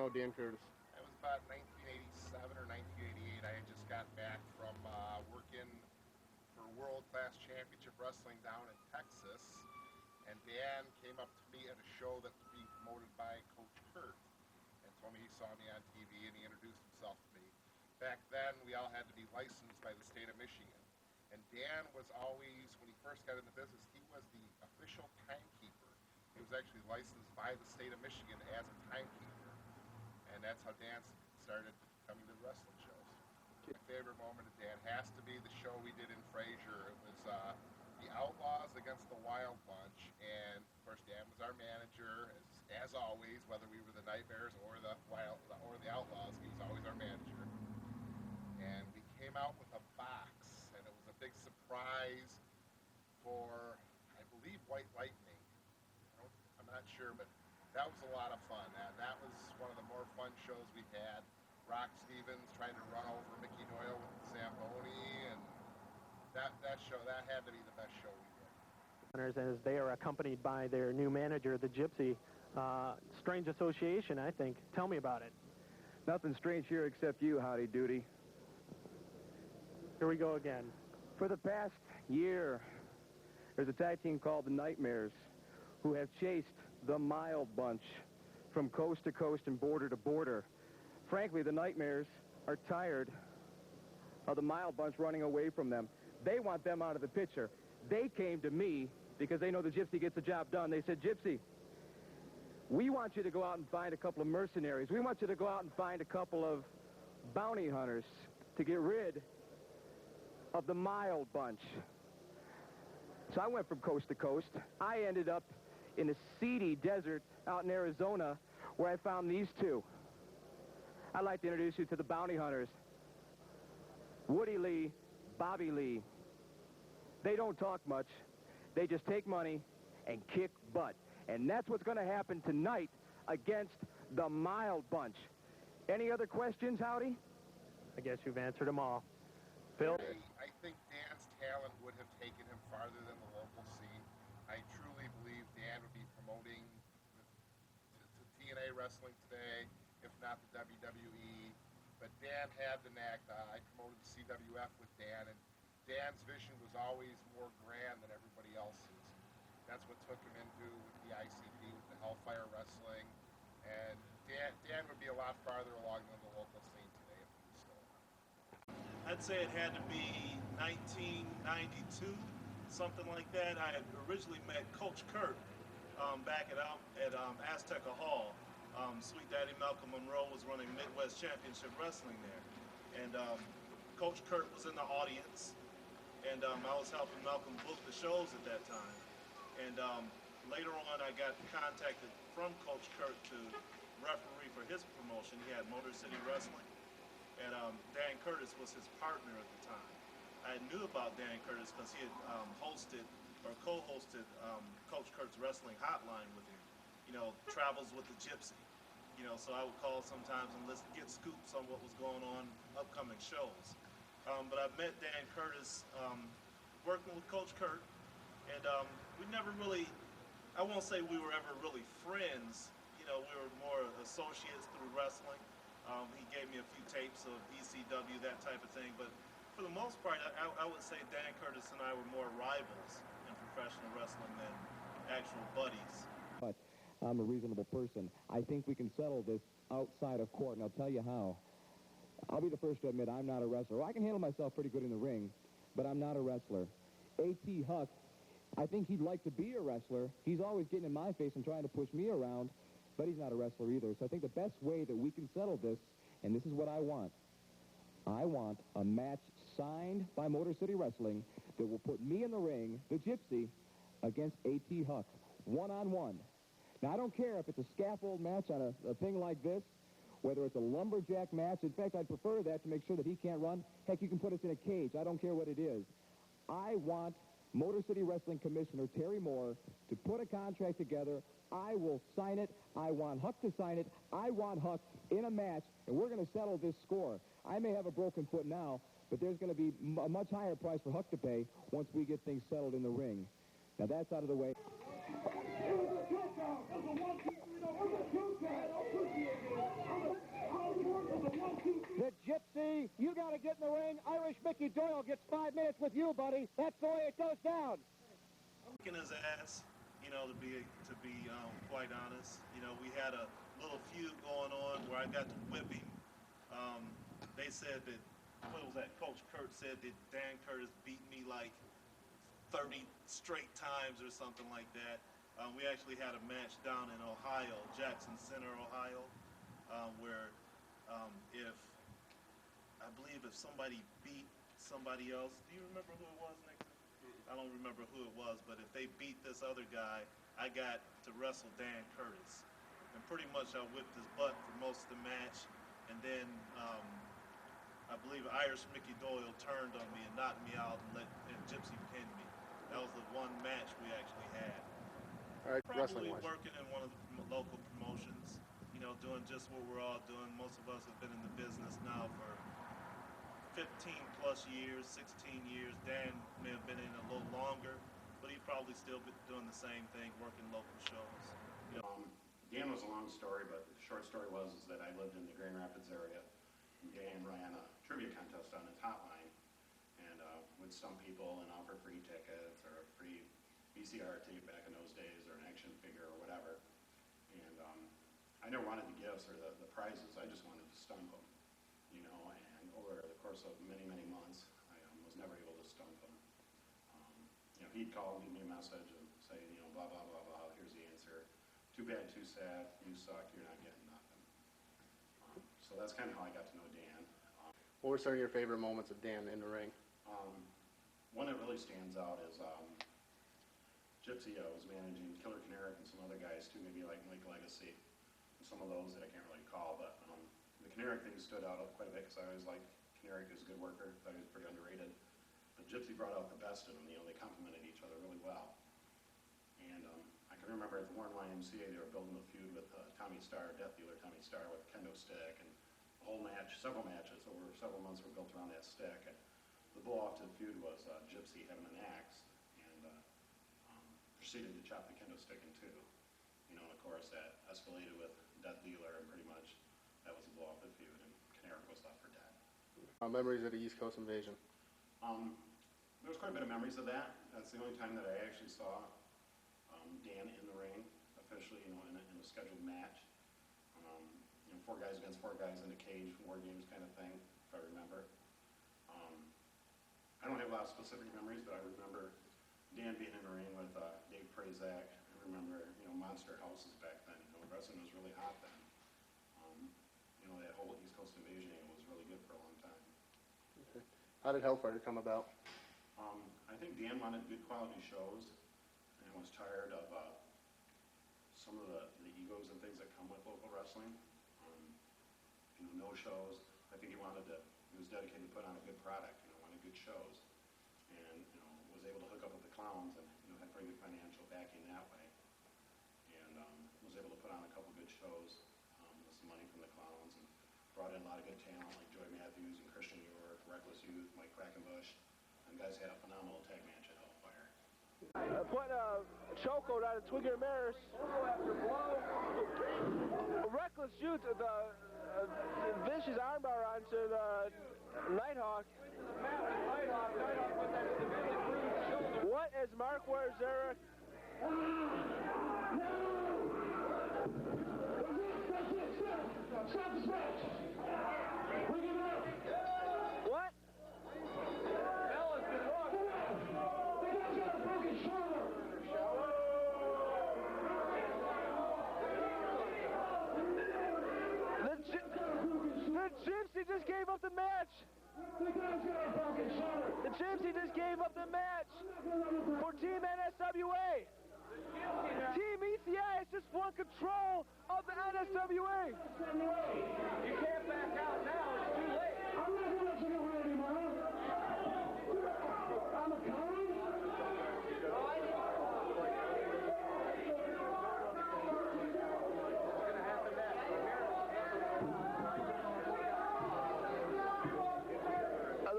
know Dan Curtis? It was about 1987 or 1988. I had just got back from working for World Class Championship Wrestling down in Texas, and Dan came up to me at a show that was being promoted by Coach Kurt and told me he saw me on TV and he introduced himself to me. Back then, we all had to be licensed by the state of Michigan. And Dan was always, when he first got into business, he was the official timekeeper. He was actually licensed by the state of Michigan as a timekeeper. And that's how Dan started coming to the wrestling shows. My favorite moment of Dan has to be the show we did in Fraser. It was the Outlaws against the Wild Bunch, and of course Dan was our manager, as always, whether we were the Nightmares or the Outlaws, he was always our manager. And we came out with a box, and it was a big surprise for, I believe, White Lightning. I'm not sure, but that was a lot of fun. That was one of the more fun shows we had. Rock Stevens trying to run over Mickey Doyle with the Zamboni, and that show, that had to be the best show we did. As they are accompanied by their new manager, the Gypsy. Strange association, I think. Tell me about it. Nothing strange here except you, Howdy Doody. Here we go again. For the past year, there's a tag team called the Nightmares who have chased the Mild Bunch from coast to coast and border to border. Frankly, the Nightmares are tired of the Mild Bunch running away from them. They want them out of the picture. They came to me because they know the Gypsy gets the job done. They said, Gypsy, we want you to go out and find a couple of mercenaries. We want you to go out and find a couple of bounty hunters to get rid of the Mild Bunch. So I went from coast to coast. I ended up in the seedy desert out in Arizona where I found these two. I'd like to introduce you to the bounty hunters. Woody Lee, Bobby Lee. They don't talk much. They just take money and kick butt. And that's what's going to happen tonight against the Mild Bunch. Any other questions, Howdy? I guess you've answered them all. Phil? I think Dan's talent would have taken him farther than the local scene. I truly believe Dan would be promoting to TNA wrestling today, if not the WWE. But Dan had the knack. I promoted the CWF with Dan, and Dan's vision was always more grand than everybody else's. That's what took him into with the ICP, with the Hellfire Wrestling. And Dan would be a lot farther along than the local scene today if he was still around. I'd say it had to be 1992, something like that. I had originally met Coach Kurt back at Azteca Hall. Sweet Daddy Malcolm Monroe was running Midwest Championship Wrestling there. And Coach Kurt was in the audience, and I was helping Malcolm book the shows at that time. And later on, I got contacted from Coach Kurt to referee for his promotion. He had Motor City Wrestling, and Dan Curtis was his partner at the time. I knew about Dan Curtis because he had hosted or co-hosted Coach Kurt's Wrestling Hotline with him. You know, Travels with the Gypsy. You know, so I would call sometimes and get scoops on what was going on, upcoming shows. But I met Dan Curtis working with Coach Kurt, and we never really, I won't say we were ever really friends. You know, we were more associates through wrestling. He gave me a few tapes of ECW, that type of thing. But for the most part, I would say Dan Curtis and I were more rivals in professional wrestling than actual buddies. But I'm a reasonable person. I think we can settle this outside of court, and I'll tell you how. I'll be the first to admit I'm not a wrestler. Well, I can handle myself pretty good in the ring, but I'm not a wrestler. A.T. Huck, I think he'd like to be a wrestler. He's always getting in my face and trying to push me around, but he's not a wrestler either. So I think the best way that we can settle this, and this is what I want a match signed by Motor City Wrestling that will put me in the ring, the Gypsy, against A.T. Huck, one-on-one. Now, I don't care if it's a scaffold match on a thing like this, whether it's a lumberjack match. In fact, I'd prefer that to make sure that he can't run. Heck, you can put us in a cage. I don't care what it is. I want Motor City Wrestling Commissioner Terry Moore to put a contract together. I will sign it. I want Huck to sign it. I want Huck in a match, and we're going to settle this score. I may have a broken foot now, but there's going to be a much higher price for Huck to pay once we get things settled in the ring. Now, that's out of the way. The Gypsy, you got to get in the ring. Irish Mickey Doyle gets 5 minutes with you, buddy. That's the way it goes down. Kicking his ass, you know, to be quite honest. You know, we had a little feud going on where I got to whip him. They said that, what was that? Coach Kurt said that Dan Curtis beat me like 30 straight times or something like that. We actually had a match down in Ohio, Jackson Center, Ohio, where I believe if somebody beat somebody else, do you remember who it was, Nick? I don't remember who it was, but if they beat this other guy, I got to wrestle Dan Curtis. And pretty much I whipped his butt for most of the match, and then I believe Irish Mickey Doyle turned on me and knocked me out and Gypsy pinned me. That was the one match we actually had. All right, Probably wrestling-wise. working in one of the local promotions, you know, doing just what we're all doing. Most of us have been in the business now for 15 plus years, 16 years. Dan may have been in a little longer, but he probably still been doing the same thing, working local shows. You know, Dan was a long story, but the short story was that I lived in the Grand Rapids area. And Dan ran a trivia contest on his hotline and would stump people and offer free tickets or a free VCR tape back in those days or an action figure or whatever. And I never wanted the gifts or the prizes. I just wanted to stump them, you know. And over the course of many, many months, I was never able to stump him. You know, he'd call, leave me a message and say, you know, blah, blah, blah, blah, here's the answer. Too bad, too sad, you suck, you're not getting nothing. So that's kind of how I got to know Dan. What were some of your favorite moments of Dan in the ring? One that really stands out is Gypsy was managing Killer Kinerick and some other guys too, maybe like Mike Legacy, and some of those that I can't really call, but the Kinerick thing stood out quite a bit because I always liked Kinerick as a good worker, thought he was pretty underrated. But Gypsy brought out the best in him, you know, they complemented each other really well. And I can remember at the Warren YMCA, they were building a feud with Tommy Starr, Death Dealer Tommy Starr, with a kendo stick, and the whole match, several matches over several months were built around that stick. And the blow-off to the feud was Gypsy having an axe and proceeded to chop the kendo stick in two. You know, and of course that escalated with Death Dealer, and pretty much that was the blow-off to the feud, and Kinerick was left for dead. Memories of the East Coast invasion. There was quite a bit of memories of that. That's the only time that I actually saw Dan in the ring, officially, you know, in a scheduled match. You know, 4 guys against 4 guys in a cage, War Games kind of thing, if I remember. I don't have a lot of specific memories, but I remember Dan being in the ring with Dave Prazak. I remember, you know, Monster Houses back then. You know, wrestling was really hot then. You know, that whole East Coast invasion angle was really good for a long time. Okay. How did Hellfighter come about? I think Dan wanted good quality shows and was tired of some of the egos and things that come with local wrestling. You know, no shows. I think he was dedicated to put on a good product, you know, wanted good shows. And, you know, was able to hook up with the Clowns and, you know, had pretty good financial backing that way. And was able to put on a couple good shows with some money from the Clowns and brought in a lot of good talent like Joy Matthews and Christian York, Reckless Youth, Mike Quackenbush. And guys had a phenomenal tag match at Hellfire. Put a chokehold on a Twigger Maris. Reckless Youth, the vicious armbar onto the Nighthawk. What is Mark Warzera? Stop this match! Bring him out! What? The guy's got a broken shoulder! The Gypsy just gave up the match! The guy's got a broken shoulder! The Gypsy just gave up the match for Team NSWA! Team ECI has just won control of the NSWA! You can't back out now, it's too late! I'm not gonna let you go anymore! I'm a coward!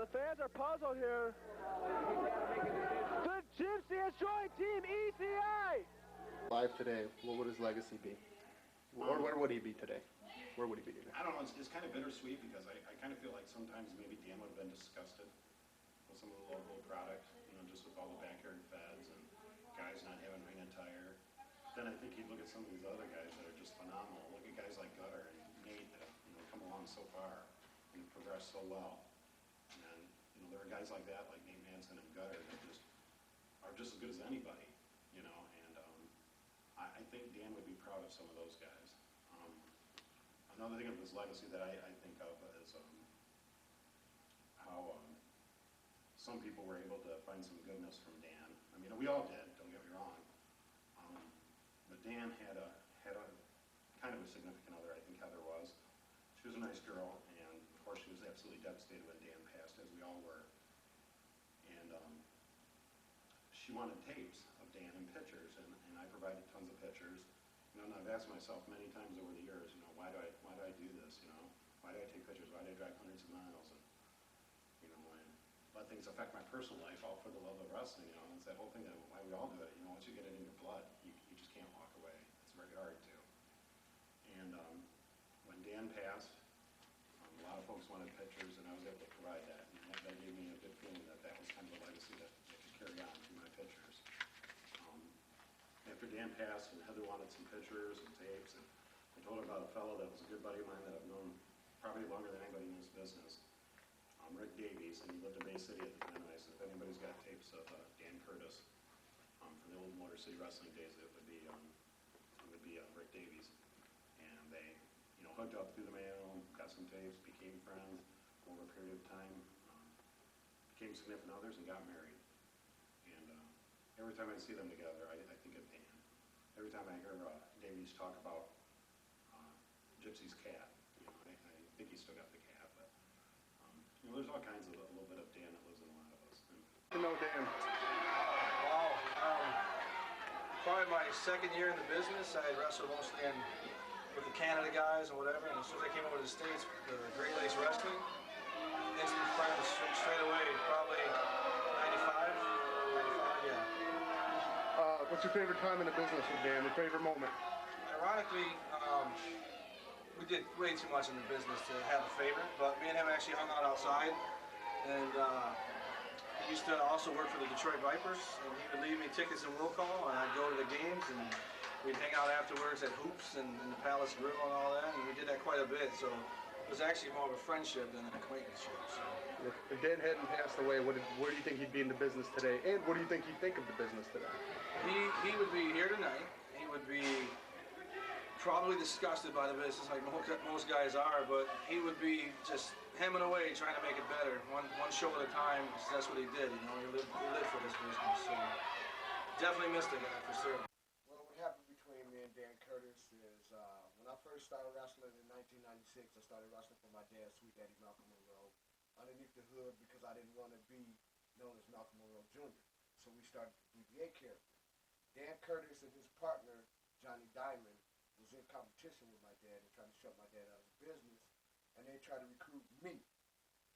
The fans are puzzled here. The Gypsy has joined Team ECI! Live today, what would his legacy be? Or where would he be today? Where would he be today? I don't know, it's kind of bittersweet because I kind of feel like sometimes maybe Dan would have been disgusted with some of the local product, you know, just with all the backyard feds and guys not having ring attire. Then I think he'd look at some of these other guys that are just phenomenal. Look at guys like Gutter and Nate that have, you know, come along so far and progressed so well. And then, you know, there are guys like that, like Nate Manson and Gutter, that are just as good as anybody, you know, and I think Dan would be proud of some of those guys. Another thing of his legacy that I think of is how some people were able to find some goodness from Dan. I mean, we all did, don't get me wrong. But Dan had a kind of a significant other, I think Heather was. She was a nice girl, and of course she was absolutely devastated when Dan passed, as we all were. And she wanted tapes of Dan and pictures, and I provided tons of pictures. You know, and I've asked myself many times over the years, you know, why do I do this, you know? Why do I take pictures? Why do I drive hundreds of miles? And, you know, I let things affect my personal life all for the love of wrestling, you know? And it's that whole thing that why we all do it, you know, once you get it in your blood, you just can't walk away. It's very hard to. And when Dan passed, a lot of folks wanted pictures, and I was able to provide that. And that gave me a good feeling that that was kind of a legacy that could carry on through my pictures. After Dan passed, and Heather wanted some pictures and tapes, and I told her about a fellow that was a good buddy of mine that I've known probably longer than anybody in this business, Rick Davies, and he lived in Bay City at the time. And I said, if anybody's got tapes of Dan Curtis from the old Motor City Wrestling days, it would be Rick Davies. And they, you know, hooked up through the mail, got some tapes, became friends over a period of time, became significant others, and got married. And every time I see them together, I think of Dan. Every time I hear Davies talk about Gypsy's cat, you know, I think he's still got the cat, but you know, there's all kinds of a little bit of Dan that lives in a lot of us. To know Dan. Wow. Probably my second year in the business. I wrestled mostly with the Canada guys and whatever, and as soon as I came over to the States, the Great Lakes Wrestling, instant friends straight away, probably 95, yeah. What's your favorite time in the business with Dan? Your favorite moment? Ironically, we did way too much in the business to have a favorite, but me and him actually hung out outside, and he used to also work for the Detroit Vipers, and he would leave me tickets in will call, and I'd go to the games, and we'd hang out afterwards at Hoops and the Palace Grill and all that, and we did that quite a bit, so it was actually more of a friendship than an acquaintanceship. So. If Dan hadn't passed away, where do you think he'd be in the business today? And what do you think he'd think of the business today? He would be here tonight. He would be probably disgusted by the business like most guys are, but he would be just hemming away trying to make it better. One show at a time, that's what he did, you know. He lived for this business, so definitely missed the guy for sure. Well, what happened between me and Dan Curtis is when I first started wrestling in 1996, I started wrestling for my dad, Sweet Daddy Malcolm Monroe, underneath the hood because I didn't want to be known as Malcolm Monroe Jr. So we started the BBA character. Dan Curtis and his partner, Johnny Diamond, was in competition with my dad and trying to shut my dad out of the business, and they tried to recruit me,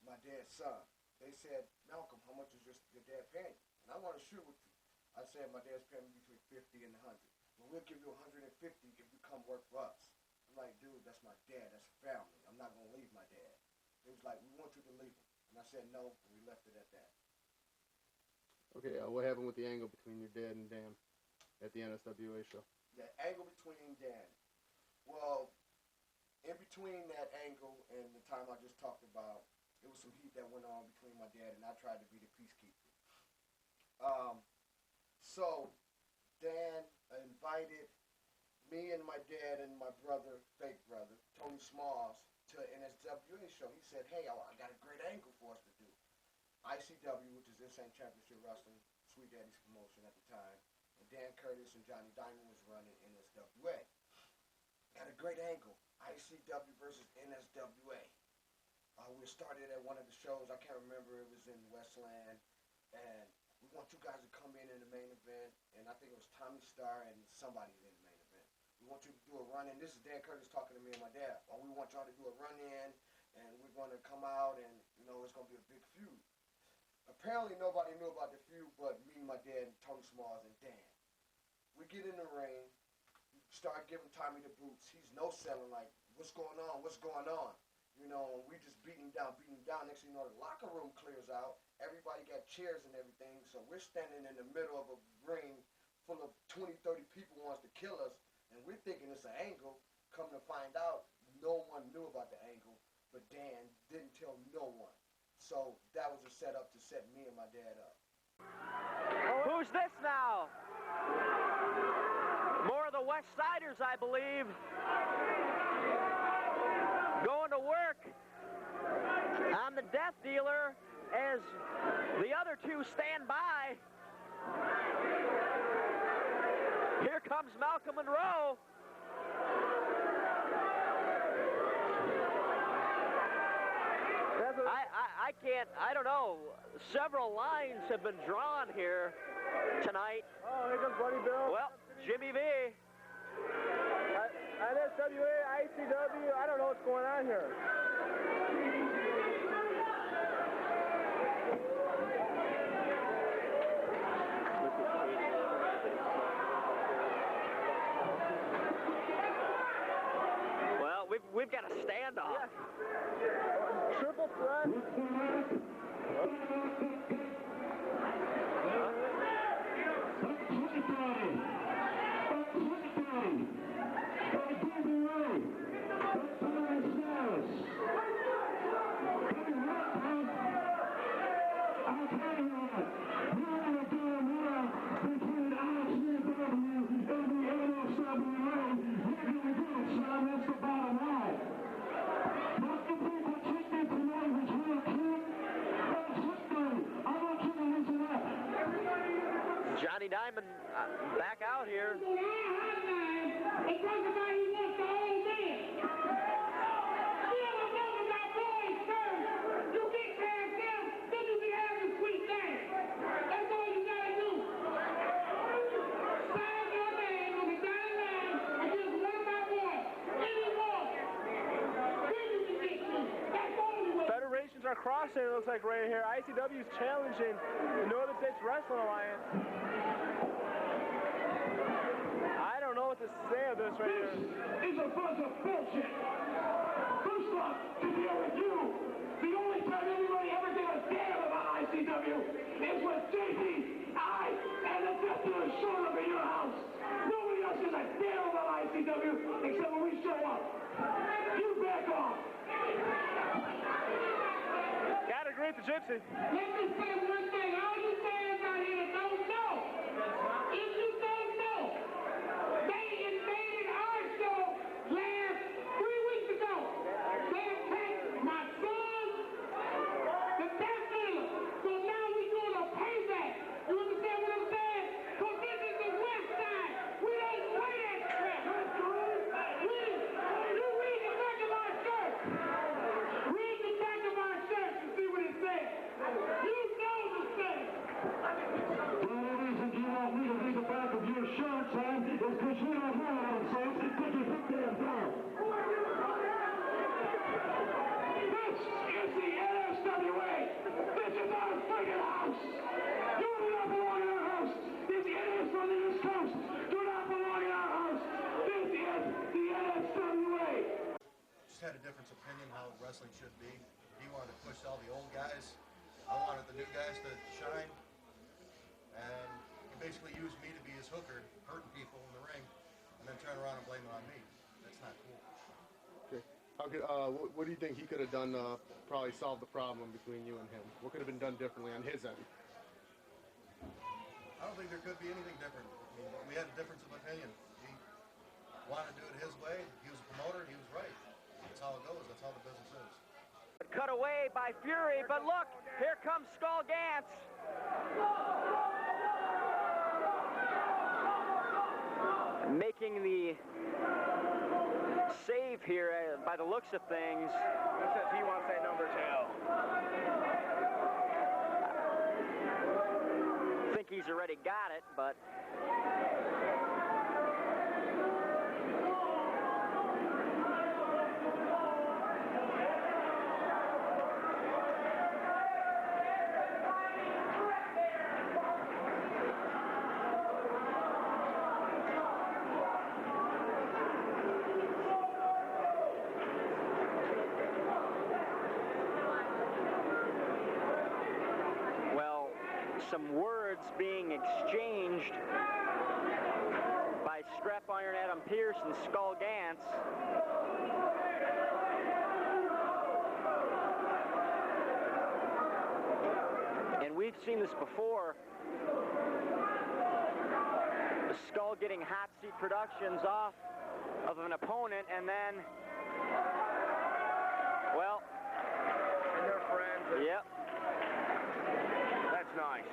my dad's son. They said, Malcolm, how much is your dad paying you? And I want to shoot with you. I said, my dad's paying me between 50 and 100. Well, we'll give you 150 if you come work for us. I'm like, dude, that's my dad. That's family. I'm not going to leave my dad. It was like, we want you to leave him. And I said no, and we left it at that. Okay, what happened with the angle between your dad and Dan at the NSWA show? The angle between Dan. Well, in between that angle and the time I just talked about, there was some heat that went on between my dad, and I tried to be the peacekeeper. So Dan invited me and my dad and my brother, fake brother, Tony Smalls, to an NSWA show. He said, hey, I got a great angle for us to do. ICW, which is Insane Championship Wrestling, Sweet Daddy's promotion at the time, and Dan Curtis and Johnny Diamond was running NSWA. Had a great angle, ICW versus NSWA. We started at one of the shows, I can't remember, it was in Westland, and we want you guys to come in the main event, and I think it was Tommy Starr and somebody in the main event. We want you to do a run-in. This is Dan Curtis talking to me and my dad. We want y'all to do a run-in, and we're going to come out, and, you know, it's going to be a big feud. Apparently, nobody knew about the feud but me, my dad, and Tony Smalls, and Dan. We get in the ring, start giving Tommy the boots. He's no-selling, like, what's going on, what's going on? You know, we just beating him down. Next thing you know, the locker room clears out. Everybody got chairs and everything, so we're standing in the middle of a ring full of 20, 30 people wants to kill us, and we're thinking it's an angle. Come to find out, no one knew about the angle, but Dan didn't tell no one. So that was a setup to set me and my dad up. Who's this now? More of the West Siders, I believe. Going to work on the Death Dealer as the other two stand by. Here comes Malcolm Monroe. I don't know. Several lines have been drawn here tonight. Oh, here comes Buddy Bill. Well, Jimmy V. NSWA, ICW, I don't know what's going on here. Well, we've got a standoff. Yeah. Triple threat. Johnny Diamond back out here. Federations are crossing, it looks like, right here. ICW is challenging the Northern States Wrestling Alliance. I don't know what to say of this right here. This is a bunch of bullshit. First off, to deal with you, the only time anybody ever gave a damn about ICW is when JP, I, and the Death Dealer showed up at your house. Nobody else gives a damn about ICW except when we show up. You back off. Gotta agree with the Gypsy. Let me say one thing. All you fans out here that don't know, if you don't know, they invaded our show last 3 weeks ago. They attacked my son, the Death Dealer. So now we're doing a payback. You understand what I'm saying? Because this is the West Side. We don't play that crap. You read the back of our shirt. Read the back of our shirt and see what it says. You know the thing. Well, the reason you want me to read the back of your shirt, son, is because you don't know how to say it. Take your foot damn down. This is the NSWA. This is our friggin' house. You do not belong in our house. This NS from the East Coast do not belong in our house. This is the NSWA. Just had a different opinion how wrestling should be. He wanted to push all the old guys. I wanted the new guys to shine. And he basically used me to be his hooker, hurting people in the ring, and then turn around and blame it on me. That's not cool. Okay. How could, what do you think he could have done to probably solve the problem between you and him? What could have been done differently on his end? I don't think there could be anything different. I mean, we had a difference of opinion. He wanted to do it his way. He was a promoter. He was right. That's how it goes. That's how the business is. Cut away by Fury, but look, here comes Skull Gantz. Making the save here by the looks of things. It says he wants that number 2. I think he's already got it, but some words being exchanged by Strap Iron Adam Pearce and Skull Gantz. And we've seen this before. The Skull getting hot seat productions off of an opponent, and then, well, And they're friends. And yep. That's nice.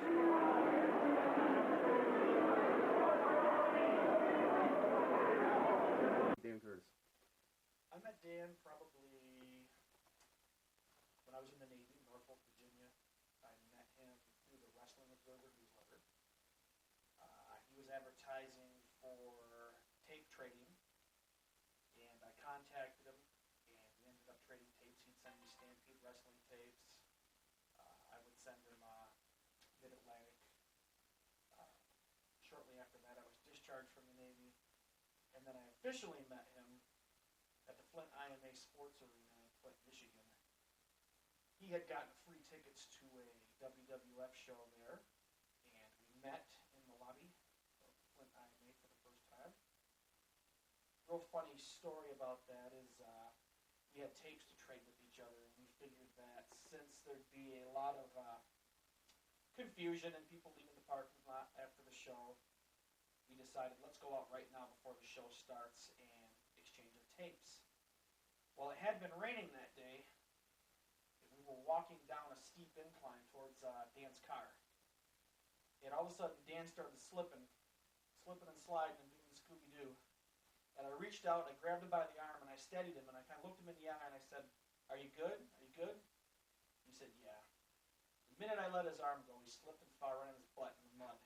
Dan Curtis. I met Dan probably when I was in the Navy, Norfolk, Virginia. I met him through the Wrestling Observer newsletter. He was advertising for tape trading, and I contacted him, and we ended up trading tapes. He'd send me Stampede Wrestling tapes. I would send him Mid-Atlantic. Shortly after that, I was discharged from the Navy, and then I officially met him at the Flint IMA Sports Arena in Flint, Michigan. He had gotten free tickets to a WWF show there, and we met in the lobby of Flint IMA for the first time. Real funny story about that is we had tapes to trade with each other, and we figured that since there'd be a lot of confusion and people leaving the parking lot after the show, we decided let's go out right now before the show starts and exchange our tapes. Well, it had been raining that day, and we were walking down a steep incline towards Dan's car. And all of a sudden, Dan started slipping and sliding and doing the Scooby-Doo. And I reached out, I grabbed him by the arm, and I steadied him, and I kind of looked him in the eye, and I said, "Are you good? Are you good?" He said, "Yeah." The minute I let his arm go, he slipped and fell right on his butt in the mud.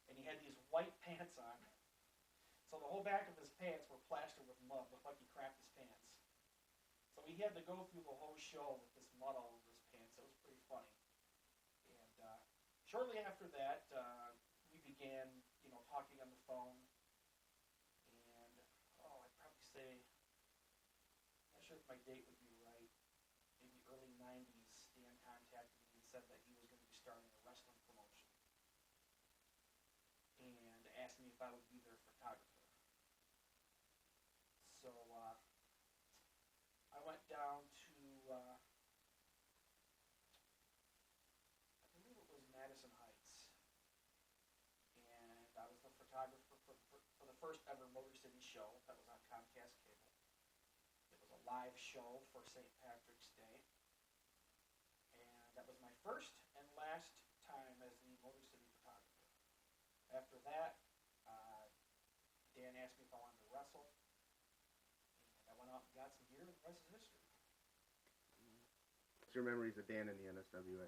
And he had these white pants on. So the whole back of his pants were plastered with mud, looked like he crapped his pants. So he had to go through the whole show with this mud all over his pants. It was pretty funny. And shortly after that, we began, talking on the phone. And, I'd probably say, I'm not sure if my date would be right, maybe early 90s, Dan contacted me and said that he was going to be starting a wrestling promotion. And asked me if I would be their photographer. So I went down to, I believe it was Madison Heights. And I was the photographer for the first ever Motor City show that was on Comcast Cable. It was a live show for St. Patrick's Day. And that was my first and last time as the Motor City photographer. After that, Dan asked me if I wanted to wrestle, and I went out and got some gear, and the rest is history. What's your memories of Dan in the NSWA?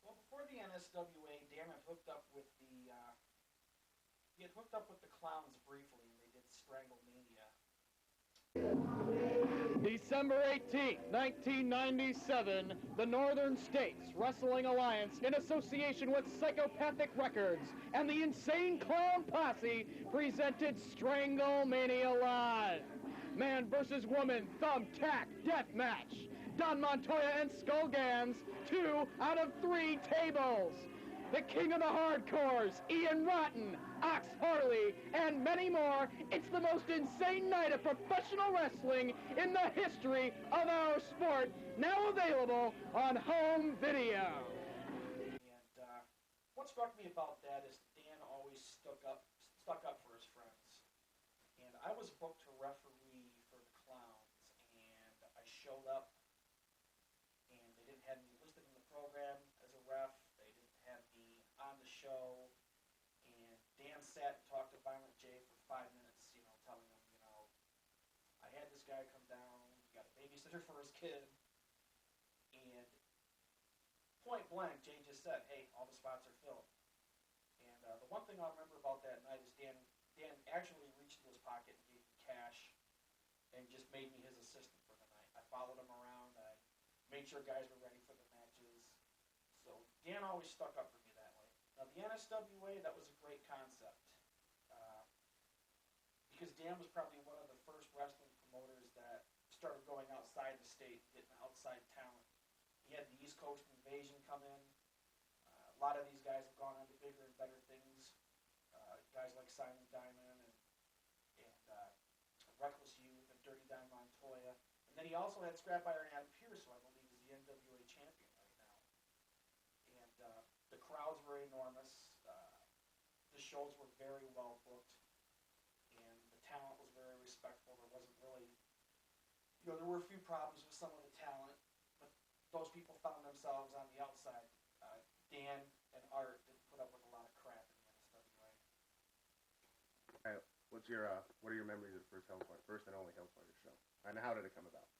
Well, before the NSWA, Dan had hooked up with the Clowns briefly, and they did Stranglemania. December 18, 1997, the Northern States Wrestling Alliance, in association with Psychopathic Records and the Insane Clown Posse, presented Stranglemania Live. Man versus Woman Thumbtack Death Match. Don Montoya and Skull Gantz, 2 out of 3 tables. The King of the Hardcores, Ian Rotten, Ox Harley, and many more. It's the most insane night of professional wrestling in the history of our sport, now available on home video. And what struck me about that is Dan always stuck up for his friends. And I was booked to referee for the Clowns, and I showed up, and they didn't have me listed in the program as a ref. On the show, and Dan sat and talked to Violent J for 5 minutes, telling him, I had this guy come down, got a babysitter for his kid, and point blank, Jay just said, hey, all the spots are filled. And the one thing I'll remember about that night is Dan actually reached into his pocket and gave me cash and just made me his assistant for the night. I followed him around, I made sure guys were ready for the matches. So Dan always stuck up for me that way. Now the NSWA, that was a great concept. Because Dan was probably one of the first wrestling promoters that started going outside the state, getting outside talent. He had the East Coast Invasion come in. lot of these guys have gone on to bigger and better things. Guys like Simon Diamond and Reckless Youth and Dirty Don Montoya. And then he also had Scrap Iron Adam Pearce, who I believe is the NWA champion right now. And the crowds were enormous. The shows were very well booked. And the talent was very respectful. There wasn't really, there were a few problems with some of the talent, but those people found themselves on the outside. Dan and Art didn't put up with a lot of crap in the NSWA. What are your memories of the first and only Hellfire show? And how did it come about?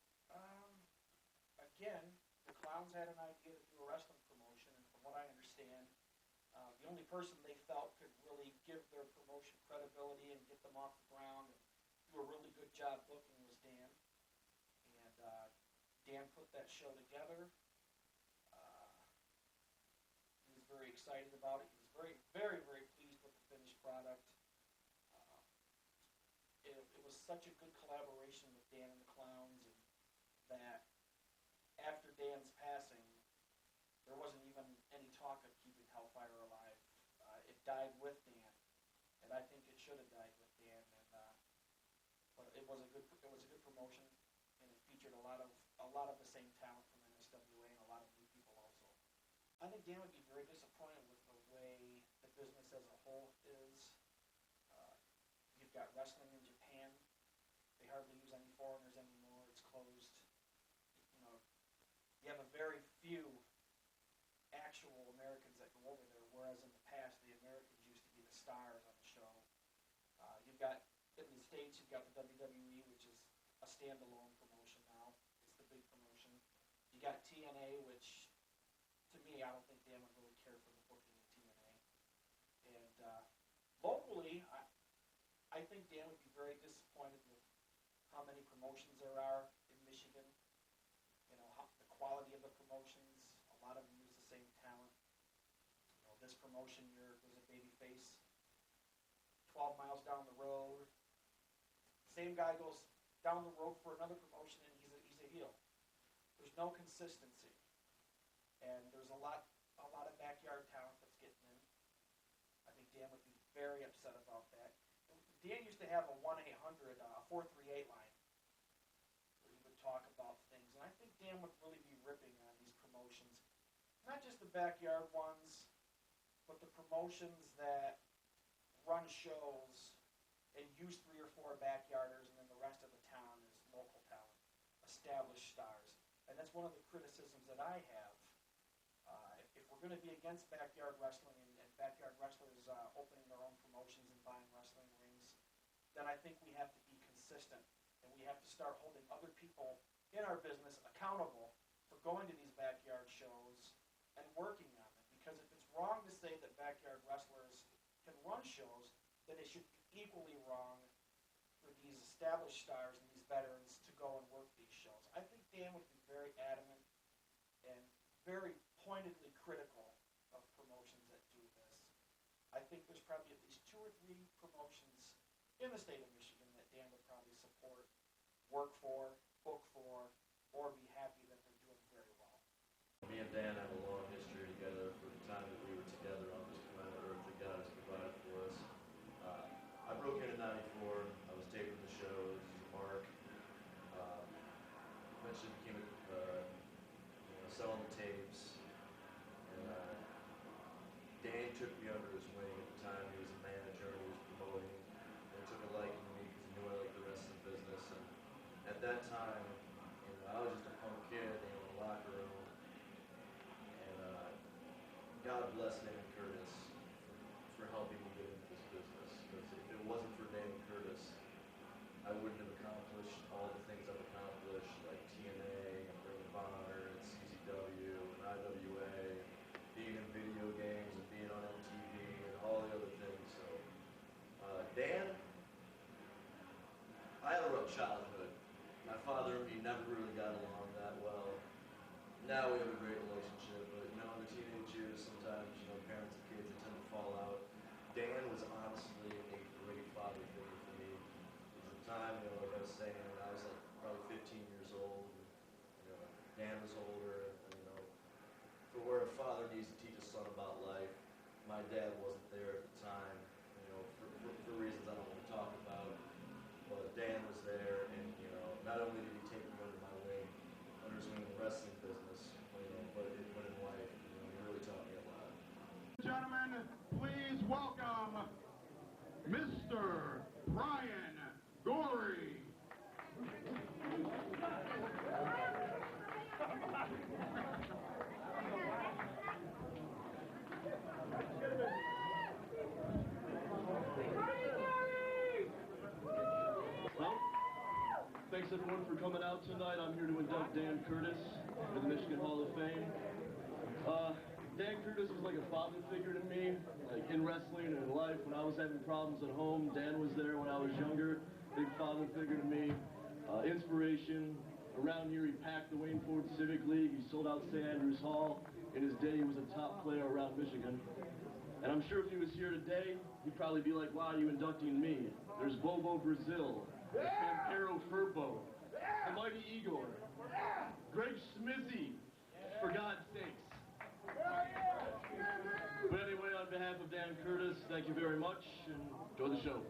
Again, the Clowns had an idea to do a wrestling promotion, and from what I understand, the only person they felt could really give their promotion credibility and get them off the ground and do a really good job booking was Dan. And Dan put that show together. He was very excited about it. He was very, very, very pleased with the finished product. It was such a good collaboration with Dan and the Clowns, and that after Dan's passing, there wasn't even any talk of keeping Hellfire alive. It died with Dan, and I think it should have died with Dan. And but it was a good promotion, and it featured a lot of the same talent from NSWA and a lot of new people also. I think Dan would be very disappointed with the way the business as a whole is. You've got wrestling in Japan. They hardly use any foreigners anymore. It's closed. You have a very few actual Americans that go over there, whereas in the past, the Americans used to be the stars on the show. You've got, in the States, you've got the WWE, which is a standalone promotion now. It's the big promotion. You got TNA, which, to me, I don't think Dan would really care for the booking of TNA. And locally, I think Dan would be very disappointed with how many promotions there are in Michigan. The quality of the promotions, a lot of them use the same talent. This promotion, there's a baby face 12 miles down the road. Same guy goes down the road for another promotion and he's a heel. There's no consistency. And there's a lot of backyard talent that's getting in. I think Dan would be very upset about that. Dan used to have a 1-800, 438 line where he would talk about things. And I think Dan would really be ripping on these promotions. Not just the backyard ones, but the promotions that run shows and use 3 or 4 backyarders, and then the rest of the town is local talent, established stars. And that's one of the criticisms that I have. If we're going to be against backyard wrestling and backyard wrestlers opening their own promotions and buying wrestling rings, then I think we have to be consistent, and we have to start holding other people in our business accountable for going to these backyard shows and working on them. Because if it's wrong to say that backyard wrestlers can run shows, then it should be equally wrong for these established stars and these veterans to go and work these shows. I think Dan would be very adamant and very pointedly critical of promotions that do this. I think there's probably at least 2 or 3 promotions in the state of Michigan that Dan would probably support, work for, book for, or be happy that they're doing very well. Me and Dan have a long history together for the time that we were together on this planet Earth that God has provided for us. I broke in 94. I was taping the shows. Mark eventually became selling the tapes. And Dan took me under his wing at the time. He was a manager. He was promoting. And took a liking to me because he knew I liked the rest of the business. And at that time, I was just a punk kid, in the locker room. And God bless Dan Curtis for helping me get into this business. Because if it wasn't for Dan Curtis, I wouldn't have accomplished all the things I've accomplished, like TNA and Ring of Honor and CZW and IWA, and being in video games and being on MTV and all the other things. So, Dan, I had a rough childhood. My father and me never really got along that well. Now we have a great relationship, but in the teenage years, sometimes, parents and kids tend to fall out. Dan was honestly a great father figure for me. There was a time, like I was saying, I was like probably 15 years old. Dan was older, and for where a father needs to teach a son about life, my dad wasn't there at the time, you know, for reasons I don't want to talk about. But Dan was there, and you know, not only did he take me under his wing in the wrestling business, you know, but in life, you know, he really taught me a lot. Gentlemen, please welcome Mr. Brian Gorey. Well, thanks everyone for coming out tonight. I'm here to induct Dan Curtis into the Michigan Hall of Fame. Dan Curtis was like a father figure to me, like in wrestling and in life. When I was having problems at home, Dan was there when I was younger. Big father figure to me. Inspiration. Around here, he packed the Wayne Ford Civic League. He sold out St. Andrews Hall. In his day, he was a top player around Michigan. And I'm sure if he was here today, he'd probably be like, why are you inducting me? There's Bobo Brazil. There's Pampero Furbo. The Mighty Igor. Greg Smizzy. For God's sakes. But anyway, on behalf of Dan Curtis, thank you very much, and enjoy the show.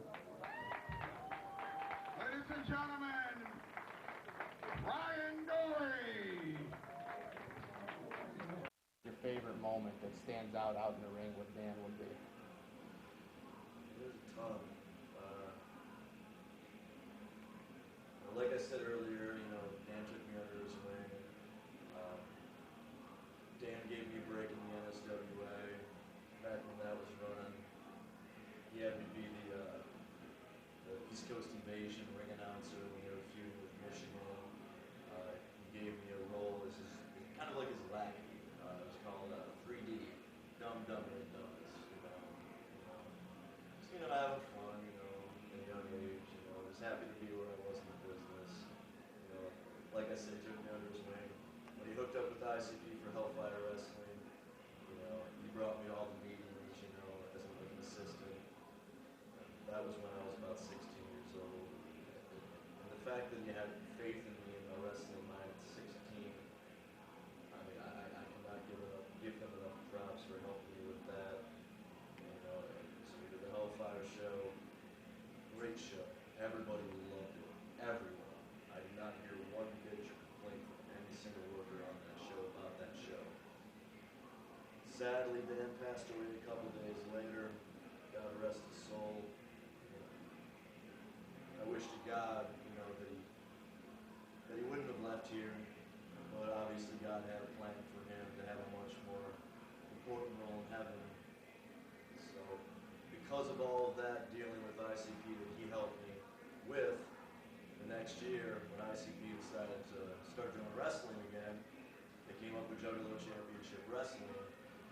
Ladies and gentlemen, Brian Gorey. Your favorite moment that stands out in the ring with Dan would be? There's a ton. Like I said earlier, you know, Dan took me under his wing. Dan gave me a break in the NSWA back when that was running. He had me be the East Coast Invasion ring announcer when they were feuding with Michigan. He gave me a role as kind of like his lackey. It was called 3D, Dumb, Dumber, and Dumbest. Just, you know, having fun, you know, at a young age, you know, just happy to be where I was in the business. You know, like I said, he took me under his wing. When he hooked up with ICP for Hellfire Wrestling, you know, he brought me all the meetings, you know, as an assistant. That was when I was about 16 years old. And the fact that he had faith in me in my wrestling mind at 16, I mean, I cannot give them enough props for helping me with that. You know, and so we did the Hellfire show. Great show. Everybody loved it. Everyone. I did not hear one bitch or complaint from any single worker on that show about that show. Sadly, Dan passed away a couple days later. God rest his soul. I wish to God, you know, that he wouldn't have left here, but obviously God had a plan for him to have a much more important role in heaven. So, because of all of that, dealing with ICP that he helped me with, the next year, when ICP decided to start doing wrestling again, they came up with Juggalo Championship Wrestling,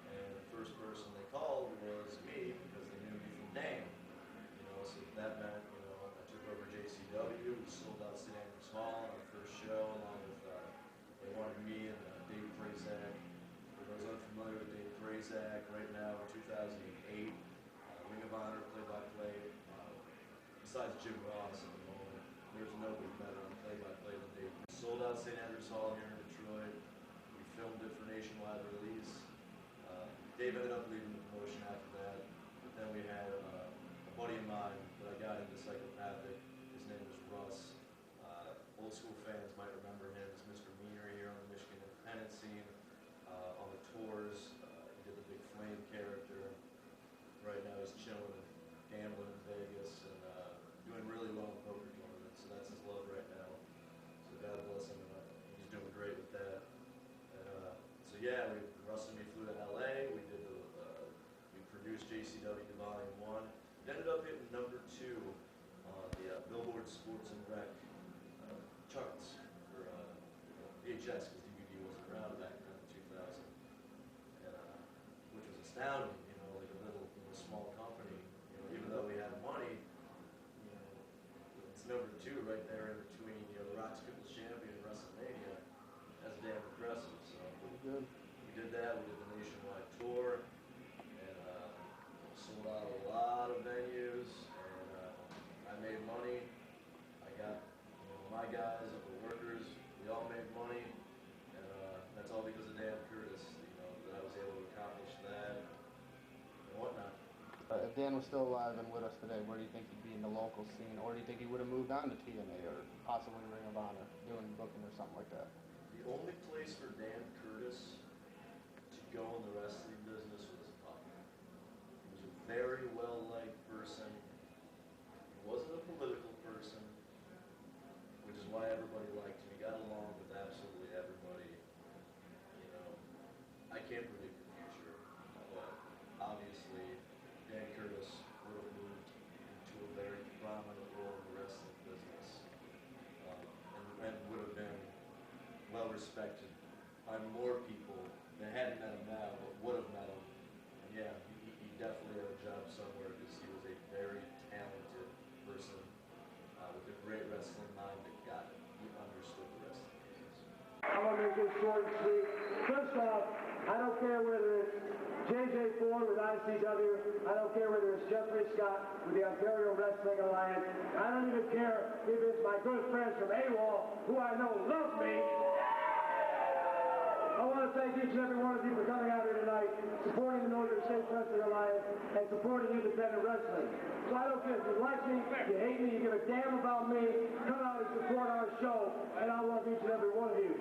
and the first person they called was me, because they knew me from Dan. You know, so that meant, you know, I took over JCW, we sold out St. Andrews Hall on our first show, along with, they wanted me and Dave Prazak. For those unfamiliar with Dave Prazak, right now in 2008, Ring of Honor play-by-play, besides Jim Ross at the moment, there's nobody better on play-by-play than Dave. We sold out St. Andrews Hall here in Detroit. We filmed it for nationwide release. Dave ended up leaving the promotion after that, but then we had a buddy of mine that I got into Psychopathic. His name was Russ. Old school fans might remember him as Mr. Meaner here on the Michigan independent scene. On the tours, he did the Big Flame character. Right now he's chilling and gambling in Vegas and doing really well in poker tournaments, so that's his love right now. So God bless him, and he's doing great with that. And, so yeah, Russ and me flew to LA. We did we produced JCW Volume 1. It ended up hitting #2 on the Billboard Sports and Rec charts for VHS, because DVD wasn't around back then in 2000, and, which was astounding. You know, like a little small company. You know, even though we had money, you know, it's #2 right there in between, you know, the Rock's People's Champion and WrestleMania. That's damn impressive. So we did that. We did the nationwide tour, and sold out a lot of venues, and I made money. I got, you know, my guys and the workers, we all made money, Dan was still alive and with us today, where do you think he'd be in the local scene? Or do you think he would have moved on to TNA or possibly Ring of Honor, doing booking or something like that? The only place for Dan Curtis to go in the wrestling business was up. He was a very well-liked person. He wasn't a political person, which is why everybody liked him. He got along with absolutely everybody. You know, I can't predict the future, but obviously Dan Curtis would have moved into a very prominent role in the wrestling business, and would have been well respected by more people that hadn't met him now, but would have met him. And yeah, he definitely had a job somewhere because he was a very talented person with a great wrestling mind that got it. He understood the wrestling business. I'm going to make this short and sweet. First off, I don't care whether it's J.J. Ford with ICW. I don't care whether it's Jeffrey Scott with the Ontario Wrestling Alliance. I don't even care if it's my good friends from AWOL, who I know love me. I want to thank each and every one of you for coming out here tonight, supporting the Northern States Wrestling Alliance, and supporting independent wrestling. So I don't care if you like me, you hate me, you give a damn about me, come out and support our show, and I love each and every one of you.